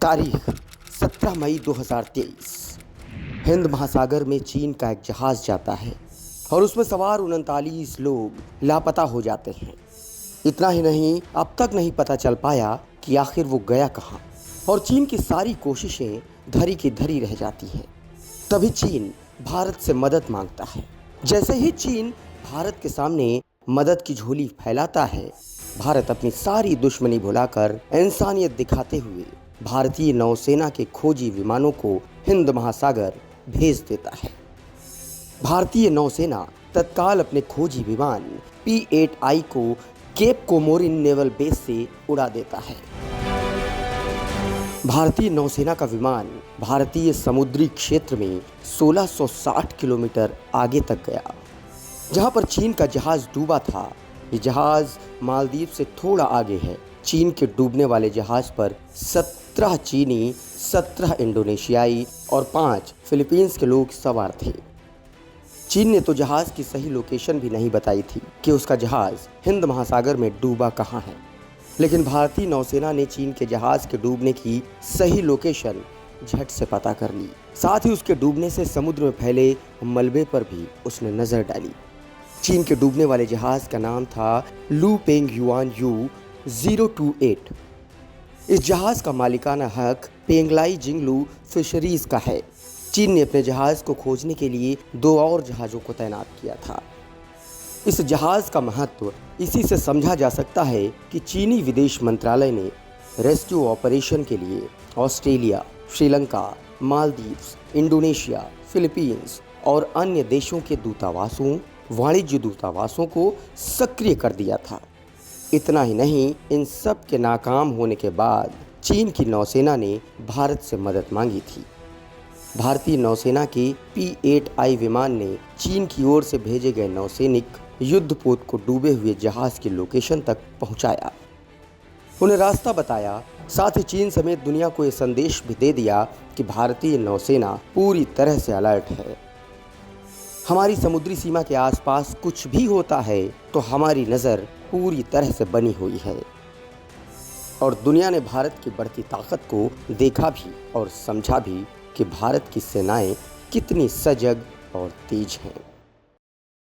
तारीख 17 मई 2023। हिंद महासागर में चीन का एक जहाज जाता है और उसमें सवार 39 लोग लापता हो जाते हैं। इतना ही नहीं, अब तक नहीं पता चल पाया कि आखिर वो गया कहाँ और चीन की सारी कोशिशें धरी की धरी रह जाती हैं। तभी चीन भारत से मदद मांगता है। जैसे ही चीन भारत के सामने मदद की झोली फैलाता है, भारत अपनी सारी दुश्मनी भुलाकर इंसानियत दिखाते हुए भारतीय नौसेना के खोजी विमानों को हिंद महासागर भेज देता है। भारतीय नौसेना तत्काल अपने खोजी विमान P-8I को केप कोमोरिन नेवल बेस से उड़ा देता है। भारतीय नौसेना का विमान भारतीय समुद्री क्षेत्र में 1660 किलोमीटर आगे तक गया, जहां पर चीन का जहाज डूबा था। ये जहाज मालदीव से थोड़ा आगे है। चीन के डूबने वाले जहाज पर 17 चीनी, 17 इंडोनेशियाई और 5 फिलीपींस के लोग सवार थे। चीन ने तो जहाज की सही लोकेशन भी नहीं बताई थी कि उसका जहाज हिंद महासागर में डूबा कहाँ है, लेकिन भारतीय नौसेना ने चीन के जहाज के डूबने की सही लोकेशन झट से पता कर ली। साथ ही उसके डूबने से समुद्र में फैले मलबे पर भी उसने नजर डाली। चीन के डूबने वाले जहाज का नाम था लू पेंग युआन यू 028। इस जहाज का मालिकाना हक पेंगलाई जिंगलू फिशरीज का है। चीन ने अपने जहाज को खोजने के लिए 2 और जहाज़ों को तैनात किया था। इस जहाज का महत्व इसी से समझा जा सकता है कि चीनी विदेश मंत्रालय ने रेस्क्यू ऑपरेशन के लिए Australia, Sri Lanka, Maldives, Indonesia, Philippines और अन्य देशों के दूतावासों, वाणिज्य दूतावासों को सक्रिय कर दिया था। इतना ही नहीं, इन सब के नाकाम होने के बाद चीन की नौसेना ने भारत से मदद मांगी थी। भारतीय नौसेना के P-8I विमान ने चीन की ओर से भेजे गए नौसैनिक युद्धपोत को डूबे हुए जहाज की लोकेशन तक पहुंचाया, उन्हें रास्ता बताया। साथ ही चीन समेत दुनिया को यह संदेश भी दे दिया कि भारतीय नौसेना पूरी तरह से अलर्ट है। हमारी समुद्री सीमा के आसपास कुछ भी होता है तो हमारी नज़र पूरी तरह से बनी हुई है। और दुनिया ने भारत की बढ़ती ताकत को देखा भी और समझा भी कि भारत की सेनाएं कितनी सजग और तेज हैं।